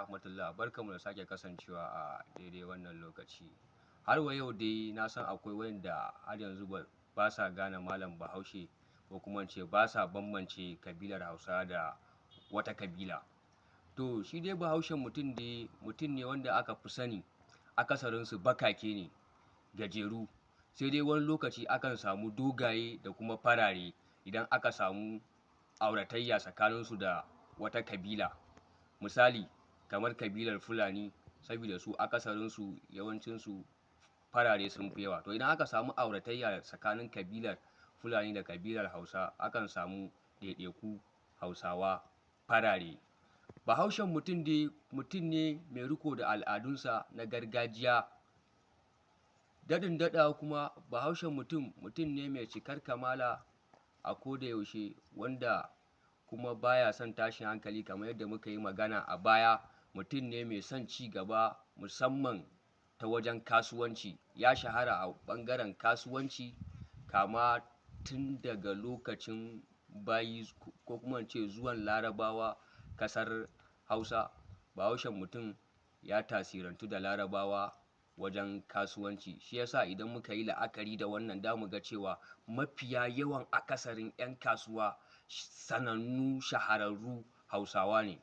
rahmatullah, barkanmu da sake kasancewa a daidai wannan lokaci. Har wa yau dai na san akwai wanda har yanzu ba sa gane Malam Bahaushe, ko kuma in ce ba sa bambance kabilar Hausawa da wata kabila. To shi dai Bahaushen mutum ne wanda aka fi sani akasarinsu bakake ne, gajeru, sai dai wani lokaci akan samu dogaye da kuma farare idan aka samu auratayya tsakaninsu da wata kabila. Misali kamar kabilar Fulani, saboda su akasarinsu yawancinsu farare sun fi yawa. To idan aka samu auratayya tsakanin kabilar Fulani da kabilar Hausa, akan samu ɗaiɗaiku Hausawa farare. Bahaushen mutum ne mai riƙo da al'adunsa na gargajiya. Daɗin daɗawa kuma Bahaushen mutum ne mai cikar kamala a koda yaushe, wanda kuma baya son tashin hankali kamar yadda muka yi magana a baya. Mutum ne mai son ci gaba musamman ta wajen kasuwanci. Ya shahara a ɓangaren kasuwanci kama tun daga lokacin bayi ko kuma in ce zuwan Larabawa ƙasar Hausa. Bahaushen mutum ya tasirantu da Larabawa wajen kasuwanci. Shi yasa idan muka yi la'akari da wannan, za mu ga cewa mafiya yawan akasarin 'yan kasuwa sanannu shahararru Hausawa ne.